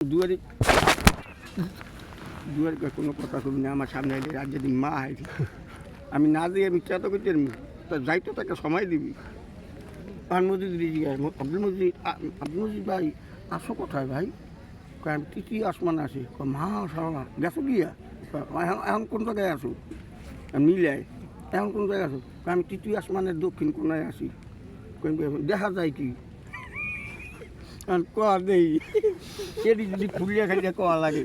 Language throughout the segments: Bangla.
দুয়ারে দুয়ারে কোনো কথা কবি না, আমার সামনে এলে আর যদি মা হয় আমি না দিয়ে আমি চেষ্টা করতে তা যাইতো তাকে সময় দিবি। আর মজিদ আব্দুল মজিদ ভাই আসো কোথায় ভাই? আমি তৃতীয় আসমান আসি। মা সারা গেছো গিয়া এখন কোন জায়গায় আসো? মিলাই এখন কোন জায়গায় আসো? আমি তৃতীয় আসমানের দক্ষিণ কোনায় আসি। দেখা যায় কি কোয়া দেই এটি যদি খুলিয়া খাইলে কোয়া লাগে।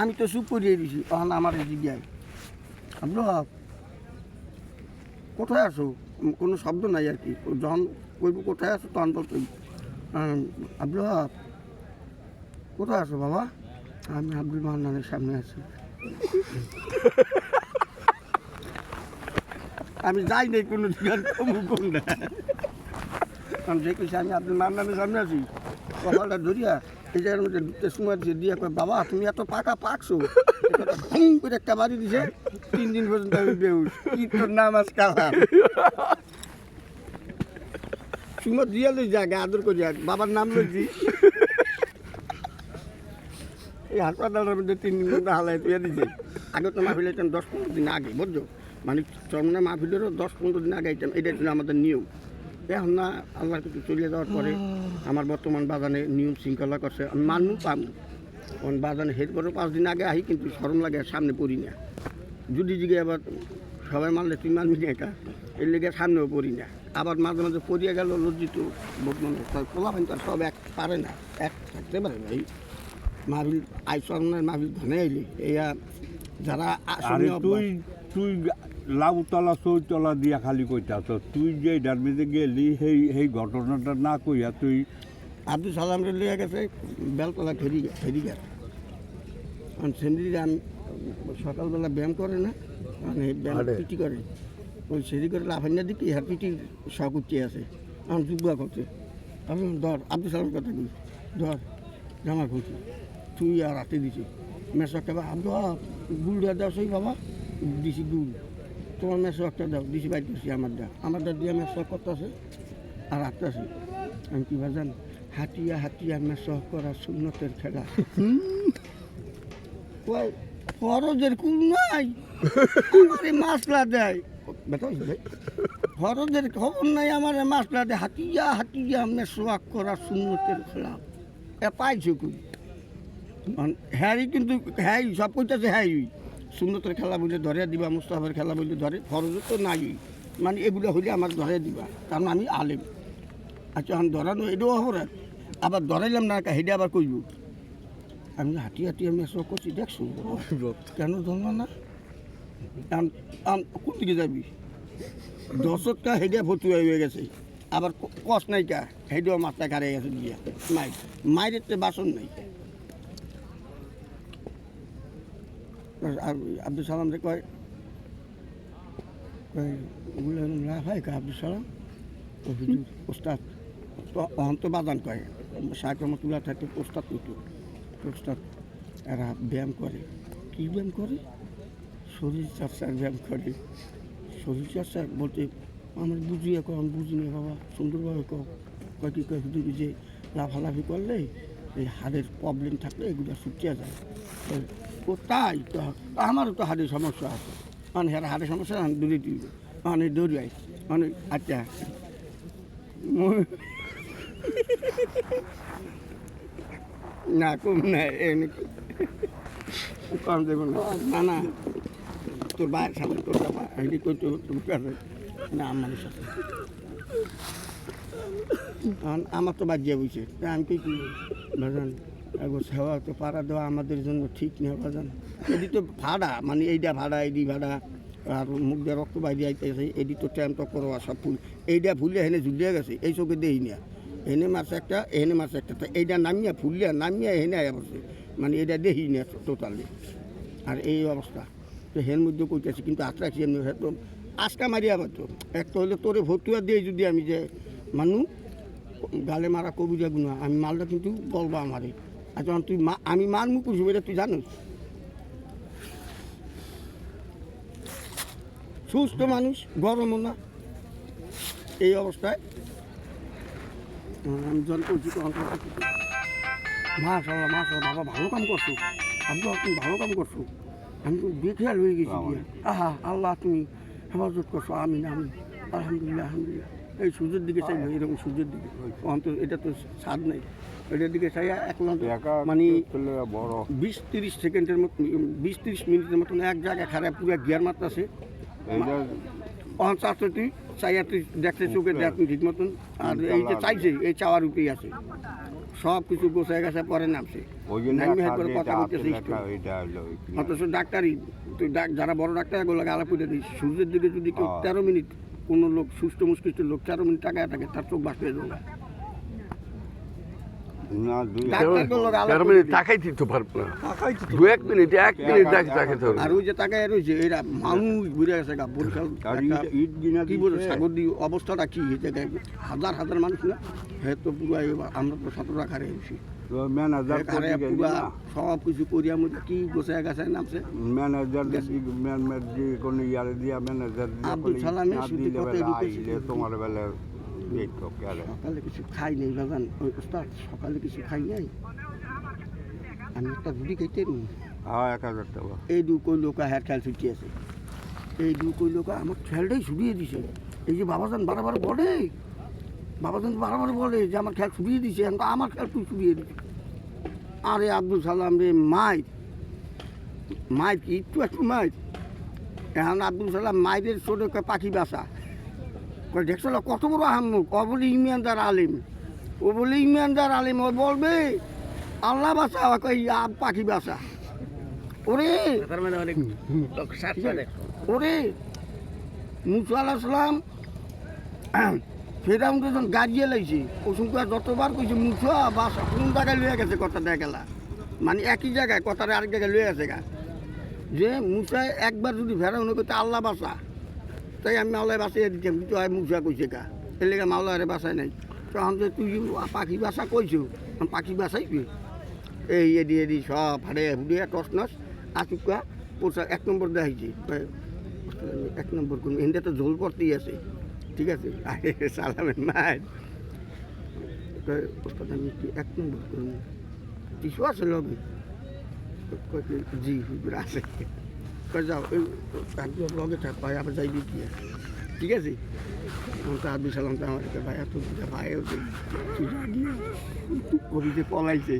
আমি তো চুপ করিয়ে দিছি। তখন আমার জিজ্ঞায় আব্দুল কোথায় আসো? কোনো শব্দ নাই আর কি। যখন কইব কোথায় আসো তখন বলতো আব্দুল কোথায় আসো বাবা? আমি আব্দুল মান্নানের সামনে আছি। আমি যাই নাই কোনো দিন কোন না। আমি যে কইছি আমি আব্দুল মান্নানের সামনে আছি, কপালটা ধরিয়া এই জায়গার মধ্যে ঢুকতে সময় দিচ্ছে দিয়ে কয় বাবা তুমি এত পাকছো ঘুম করে একটা বাড়ি দিছে 3 দিন পর্যন্ত আমি বেউস। কি তোর নাম আজ কালাম সুমত দিয়া লই জায়গা আদর করি বাবার নাম লইছি। এই হাসপাতালের মধ্যে 3 দিন পর্যন্ত হালাই তুই দিছে। আগে তো মাহফিল আইতাম 10-15 দিন আগে, বুঝছো? মানে চরমনা মাহফিলেরও 10-15 দিন আগে আইতাম। এটা ছিল আমাদের নিয়ম। এখন না আল্লাহর কিছু চলে যাওয়ার পরে আমার বর্তমান বাজানে নিয়ম শৃঙ্খলা করছে আমি মানবো পাবো। কারণ বাজানে হের পরেও 5 দিন আগে আহি, কিন্তু শরম লাগে সামনে পড়ি না। যদি জিগে আবার সবাই মানলে তুই মানবি না একা, এর লেগে সামনেও পড়ি না। আবার মাঝে মাঝে পড়িয়া গেল লজ্জিত বোধ মনে হয়। পোলা পানি তো সব এক পারে না, এক থাকতে পারে না। এই মাহফিল আইসনের মাহফিল ধনে আইলি এইয়া যারা তুই লাউতলা চৌতলা দিয়া খালি কইতাছ, তুই যে ডারমিতে গেলি সেই ঘটনাটা না কইয়া তুই আব্দুল সালামরে লিয়ে গেছে বেলতলা ফেরি গেছে। সেমনি আমি সকালবেলা ব্যায়াম করে না, মানে ব্যায়াম পিটি করে ওই সেরি করে লাফাইনা দিকে হ্যাঁ পিটির শখ উঠতে আছে। আমার যুবা করছে আমি ধর আব্দুল সালামের কথা কই ধর জামা খুঁজছি তুই আর রাতে দিছি মেসো একটা আব্দুল গুল দেওয়া দাও সেই বাবা দিছি গুল, তোমার মেসো একটা দাও দিছি বাইর করছি আমার দা দিয়ে মেসো করতেছে আর রাখতেছি। আমি কি বাজান হাতিয়া মেসো করা সুন্নতের খেলা। ফরজের কুল নাই আমারে মাসলা দেয় ফরজের খবর নাই আমার মাসলা দেয় হাতিয়া মেসো করা সুন্নতের খেলা। এ পাইছো কুল হ্যাঁ, কিন্তু হ্যাঁ সব কইতেছে হ্যাঁ সুন্নতের খেলা বলে ধরে দিবা, মুস্তাফার খেলা বলে ধরে, ফরজ তো নাই মানে এগুলো হইলে আমার ধরে দিবা, কারণ আমি আলেম। আচ্ছা আমি ধরানো এটাও অপরাধ, আবার ধরাইলাম না হেঁটে আবার কইব আমি হাতিয়া মেসো করছি দেখছো কেন ধরল না? কোন দিকে যাবি? 10টা হেঁটে ফতুয়া হয়ে গেছে, আবার কষ নাই কা হেঁটেও মাছটা কারে গেছে দিয়া মায়ের তো বাসন নাই। আব্দুল সালাম রে কয় ভাই আব্দুল সালাম ওস্তাদ অন্ত বাদান কয় সাকরমতুল্লাহ থাকে ওস্তাদ কইতো ওস্তাদ এরা ব্যায়াম করে। কী ব্যায়াম করে? শরীর চর্চার ব্যায়াম করে। শরীর চর্চা বলতে আমার বুঝিয়ে কম বুঝি না বাবা, সুন্দরভাবে কয় কি কয় শুধু যে লাফালাফি করলে এই হাড়ের প্রবলেম থাকলে এগুলো শুকিয়ে যায়। ও তাই তো আমারও তো হাড়ের সমস্যা আছে, মানে হাড়ের সমস্যা দূরে দিবে মানে দৌড়াই মানে আচ্ছা না কম না কম দেব না না তোর বাইরের সামনে তোর বাবা হেঁটে করতে না আমার সাথে আমার তো বাজিয়া বুঝছে আমি কি বাজান একবার সেবা তো পাড়া দেওয়া আমাদের জন্য ঠিক নেই বাজান। এটি তো ভাড়া মানে এইটা ভাড়া এডি ভাড়া আর মুখ দিয়ে রক্ত বাইরে আইতেছে এডি তো ট্যাম তো করো সব ফুল এইটা ফুললে হেনে ঝুলিয়ে গেছে এই চোখে দেই না এনে মাছ একটা এনে মাছ একটা এইটা নামিয়া ফুললিয়া নামিয়া হেনে বসে মানে এটা দেহি না টোটালি। আর এই অবস্থা তো হের মধ্যে কইতেছি কিন্তু আট রাখছি এমনি তো আজকা মারিয়া পারতো একটা হলে তোরে ভর্তুয়া দিয়ে যদি আমি যে মানু গালে মারা কবিরা গুণা আমি মালটা কিন্তু গল্প আমারে। আচ্ছা তুই আমি মার মুখ করছি এটা তুই জানিস? সুস্থ মানুষ গরমও না এই অবস্থায় আমি জন করছি তখন মাশাল্লাহ বাবা ভালো কাম করছো আব্বা তুমি ভালো কাম করছো আমি তো বেখেয়াল হয়ে গেছি গিয়া। আহা আল্লাহ তুমি হেফাজত করছো আমিন আলহামদুলিল্লাহ এই সূর্যের দিকে চাইলো এরকম সূর্যের দিকে অন্তত এটা তো স্বাদ নেই এটার দিকে চাই এক মানে 20-30 সেকেন্ডের মতো 20-30 মিনিটের মতন এক জায়গায় খারাপ পুরো গিয়ার মারতেছে চাচ্ছে তুই চাইয়া তুই দেখতে চোখে দেখ ঠিক মতন আর এই যে চাইছে এই চাওয়ার উপরেই আছে সব কিছু গোছায় গেছে পরে নামছে কথা বলতেছে অথচ ডাক্তারই তুই যারা বড় ডাক্তার এগুলো গালা পুঁতে দিস সূর্যের দিকে যদি কেউ 13 মিনিট কোনো লোক সুস্থ মুস্কিষ্ট লোক 13 মিনিট টাকায় থাকে তার চোখ বাঁচতে যাবে আর ওই যে তাকায় রয়েছে এরা মানুষ ঘুরে গেছে অবস্থাটা কি হাজার মানুষ না হ্যাঁ তো পুরো আমরা তো 17 খারে এসেছি সব কিছু করিয়া মধ্যে কি গোছায় গেছে নামছে আব্দুল সালামে তোমার বেলা সকালে কিছু খাই নাই বাগান ওই ওস্তাদ সকালে কিছু খাই নাই আমি একটা রুটি খাইতে নি এই দু কই লোক হ্যার খেয়াল ছুটি আছে এই দু কই লোক আমার খেয়ালটাই ছুটিয়ে দিছে এই যে বাবাজান বারবার বলে যে আমার খেয়াল ছুটিয়ে দিছে এখন তো আমার খেয়াল তুই ছুটিয়ে দিছে আরে আব্দুল সালাম রে মাই কি একটু মাই এখন আব্দুল সালাম মাইদের ছোট পাখি বাসা দেখছো কত বড় আহম্মক ও বলে ইমানদার আলিম ও বলবে আল্লাহ বাসা পাখি বাসা ওরে মুসা আলাইহিস সালাম ফেরাউন যখন গাড়িয়ে লাইছে ওসুনকার যতবার কইছে মুসা বাসা কোন জায়গায় লয়ে গেছে কথা দেখা গেলা মানে একই জায়গায় কথাটা আরেক জায়গায় লয়ে গেছে গা যে মুসা একবার যদি ফেরাউন করতে আল্লাহ বাসা তাই আমি মাওলায় বাসাই দিতাম কিন্তু মুসা কইছে কা এর লেগে মাওলারে বাসায় নাই তখন যে তুই পাখি বাসা কইছো পাখি বাসাইবি এই এডি সব হাড়ে হুড়িয়া টস নস আচুকা পোশাক 1 নম্বর দেখাইছে 1 নম্বর কোন এনটা তো ঝোল পড়তেই আছে ঠিক আছে আরে সালামের মাই ওস্তাদ আমি 1 নম্বর কোন টিস্যু আছে লগে জি হুজুর আছে যাও লগে থাক ভাই আবার যাইবি কি ঠিক আছে আব্দুল সালাম তো আমার ভাই এত ভাই কবিতে পলাইছে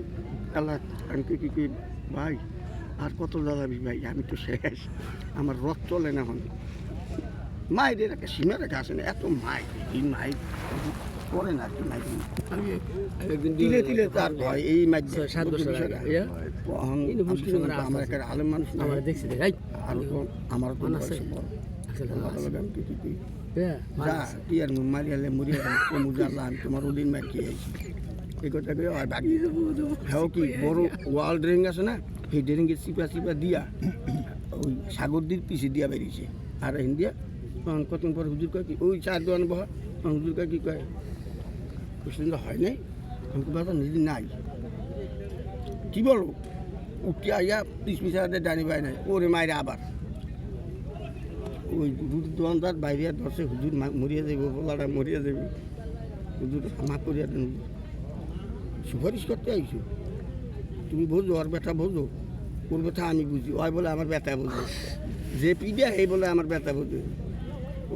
আল্লাহ আমি কি ভাই আর কত জ্বালাবি ভাই আমি তো শেষ আমার রথ চলে না এখন মায়েদের একটা সীমা রেখা আছে না এত মাই করে না কি মাই তিলে তার ভয় এই মাই 7 বছর আমার একটা আলেম মানুষ না দেখছি আর আমার তো কি আর মারিয়ালে মরিয়া আমি তোমার ওদিন মার কি এই কথা কই আর বাকি হ্যাঁ কি বড় ওয়াল ড্রেং আছে না সেই ড্রেঙ্গের চিপা দিয়া ওই সাগরদির পিছে দিয়া বেরিয়েছে আর ইন্ডিয়া কতদিন পর হুজুর কয় কি ওই চার দোয়ান বহা হুজুর কয় কি কয় পছন্দ হয় নাই আমাকে বাবা নিজে নাই কি বলো উঠে আইয়া পিছাতে ডানি পায় নাই ওরে মায়ের আবার ওই রুটির দোকানদার বাইরে ধরছে হুজুর মরিয়া যাইব বলাটা মরিয়া যাইব হুজুর মাফ করিয়া দেন সুপারিশ করতে আইছো তুমি বোঝো আর ব্যথা বোঝো ওর ব্যথা আমি বুঝি ওই বলে আমার ব্যথা বোঝো যে পিডিয়া এই বলে আমার ব্যথা বোঝো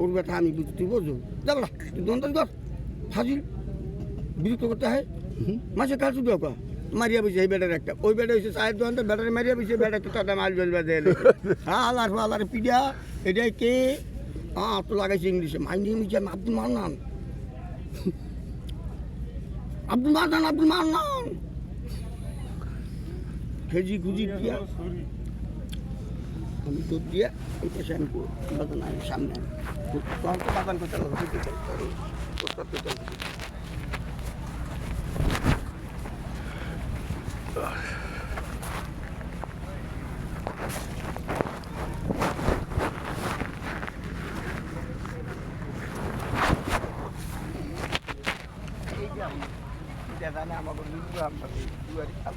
ওর ব্যথা আমি বুঝি তুই বোঝো যাবো তুই দোকানদার কর ফাজিল বিরক্ত করতে হয় মাসে কাজ শুধু মারিয়া বসে এই বেটার একটা ওই বেটা হচ্ছে চায়ের দোকানদার বেটারে মারিয়া বসে বেটা তো টাটা মাল জল বাজে হ্যাঁ আল্লাহ পিডিয়া এটাই কে তো লাগাইছে ইংলিশে মাইন্ড ইংলিশে আব্দুল মান্নান খেজি খুঁজি দিয়া আমি তো দিয়া এই পাশে আমি বাগান সামনে তখন তো বাগান করতে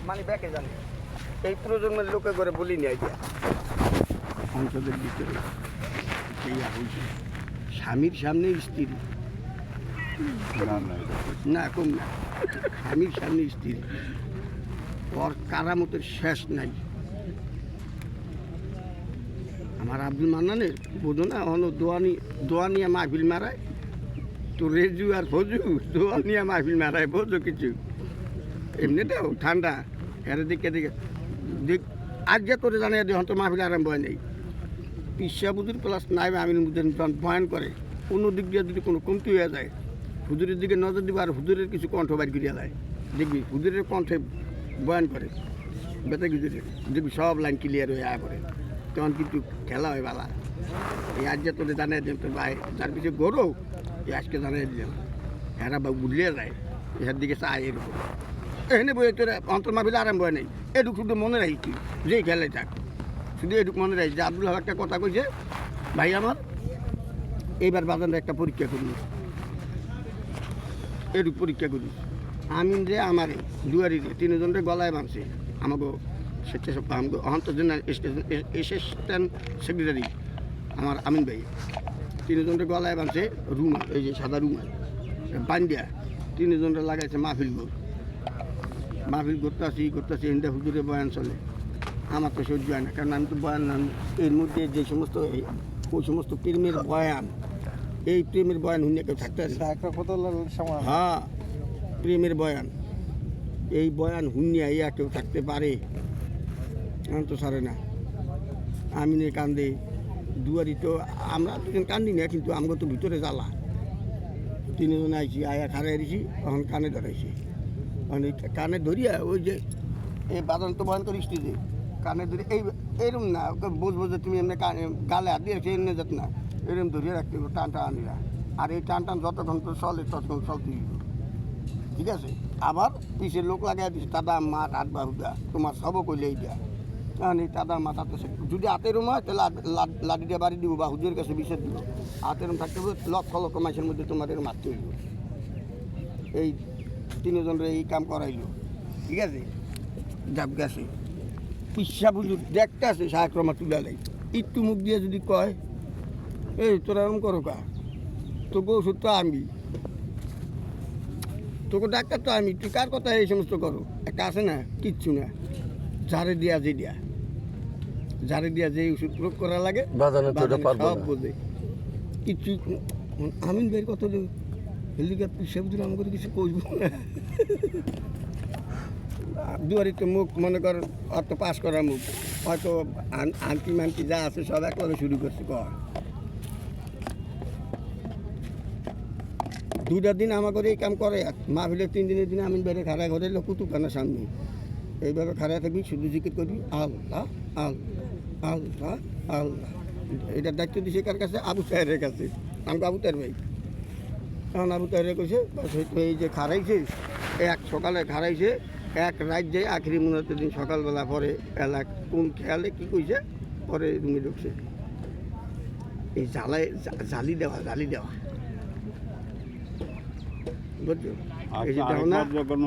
মানে ব্যাকে জানে এই প্রজন্মের লোকে করে বলিনি আইডিয়া সংসদের ভিতরে স্বামীর সামনে স্ত্রী না না না কম না, স্বামীর স্বামী স্ত্রী, ওর কারামতের শেষ নাই। আমার আব্দুল মান্নানের বোঝো না, অনো দোয়া নিয়ে মাহফিল মারায়, তো রেজু আর ফজু দোয়া নিয়ে মাহফিল মারায়, বোঝো কিছু এমনিতেও ঠান্ডা এর দিকে দিকে দেখ। আজ যে তোরে জানিয়ে দিয়ে হয়তো মাহফিল আরম্ভ হয় নেই, পিসা বুজুর প্লাস নাই আমির মধ্যে বয়ান করে, কোনো দিক দিয়ে যদি কোনো কমতি হয়ে যায়, হুজুরের দিকে নজর দিবে আর হুজুরের কিছু কণ্ঠ বাইর করিয়া দেয়, দেখবি হুজুরের কণ্ঠে বয়ান করে বেতা হুজুরের, দেখবি সব লাইন ক্লিয়ার হয়ে আয় পড়ে, তখন কিন্তু খেলা হয় বালা। এই আজ যে তোদের জানিয়ে দিলাম তোর ভাই তার পিছিয়ে গরু, এই আজকে জানিয়ে দিলাম, এরা বা বুঝলিয়ে যায়, এর দিকে চায় এরকম এখানে বই তোর অন্তর মাহফিল আরম্ভ হয় নেই। এটুক শুধু মনে রাখি যেই খেলে থাক, শুধু এটুক মনে রাখি যে আব্দুল হক একটা কথা কইছে, ভাই আমার এইবার বাজানটা একটা পরীক্ষা করি, এটুক পরীক্ষা করি। আমিন রে আমার দুয়ারি রে তিনজনরে গলায় বাঁধছে, আমাকে আমাকে অন্তর্জন অ্যাসিস্ট্যান্ট সেক্রেটারি আমার আমিন ভাই, তিনজনরে গলায় বাঁধছে রুমাল, এই যে সাদা রুমাল বান্ডিয়া, তিনজনরে লাগাইছে মাহফিল গোল। মাহফিল করতেছি হিন্দা হুজুরে বয়ান চলে, আমার তো সহ্য হয় না, কারণ আমি তো বয়ান না, এর মধ্যে যে সমস্ত ওই সমস্ত প্রেমের বয়ান, এই প্রেমের বয়ান হুনিয়া কেউ থাকতে পারে? হ্যাঁ, প্রেমের বয়ান, এই বয়ান হুনিয়া ইয়া কেউ থাকতে পারে? আমি তো সারে না। আমিনে কান্দে, দুয়ারি তো আমরা দুজন কান্দি না, কিন্তু আমাকে তো ভিতরে জ্বালা। তিনজন আইছি, আয়া খারাই দিছি, তখন কানে ধরাইছি, মানে কানে ধরিয়া ওই যে এই বাদান তো বয়ান করিস যে কানে ধরে এইরকম না, ওকে বুঝবো যে তুমি এমনি গালে হাত দিয়েছে এমনি যাত না, এরকম ধরিয়ে রাখতে হবে, টান টান আনিরা। আর এই টান টান যতক্ষণ তো চলে ততক্ষণ চলতে দিব, ঠিক আছে? আবার পিছের লোক লাগাই দিচ্ছে, দাদা মা হাত বাহুদা তোমার সবও কইলে এইটা, কারণ এই দাদা মা তাতে যদি হাতেরম হয় তাহলে লাঠি দিয়ে বাড়ি দিব বা হুজুরের কাছে বিষয় দিব, হাতেরম থাকতে হবে লক্ষ লক্ষ মাসের মধ্যে তোমাদের মারতে হইব। এই তিনজনের এই কাম করাইল, ঠিক আছে? যাব গেছে পিসা বুঝুর দেখতে আছে সাহাক্রমা তুলে লাই, একটু মুখ দিয়ে যদি কয় এই তোরা এরকম করো কা, তোকে ওষুধ তো আমি, তোকে ডাক্তার তো আমি, তুই কার কথা এই সমস্ত করো? একটা আছে না, কিচ্ছু না, যারে দিয়া যে ওষুধ প্রয়োগ করা লাগে সব বোঝে, কিচ্ছু। আমিন বের কত হেলিকপ্টার পিসা বুঝুর আমাকে কিছু কইব না। দুয়ারিতে মুখ মনে কর অত পাস করা মুখ, হয়তো আন্টি মান্টি যা আছে সব একভাবে শুরু করছে কর। দুটা দিন আমাকে এই কাম করে, মাহফিলের 3 দিনের দিনে আমি বাইরে খাড়া ঘরে এলো কুতুবখানার সামনে, এইভাবে খাড়া থাকবি, শুধু জিকির করবি আল্লাহ আল্লাহ আল্লাহ আল্লাহ। এটার দায়িত্ব দিছে কার কাছে? আবু তাহেরের কাছে। আমাকে আবু তাহের ভাই, এখন আবু তাহেরে কইছে এই যে খাড়াইছে, এক সকালে খাড়াইছে, এক রাত যায় আখেরি মুনাতের দিন সকালবেলা পরে এলাক কোন খেয়ালে কী কইছে, পরে রুমে ঢুকছে। এই জালি দেওয়া বুঝছো? এই যে দেখো না, যখন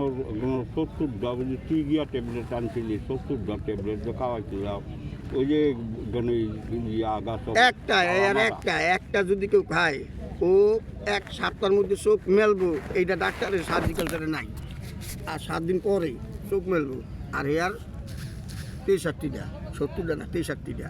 70টা বুঝি তুই গিয়া ট্যাবলেট আনছিলি, 70টা ট্যাবলেট খাওয়াইছিলাম, ওই যে একটা যদি কেউ খায় ও 1 সপ্তাহের মধ্যে চোখ মেলবো, এইটা ডাক্তারের সার্জিক্যালটারে নাই, আর 7 দিন পরে চোখ মেলবো। আর হেয়ার 63টা 70টা না 63টা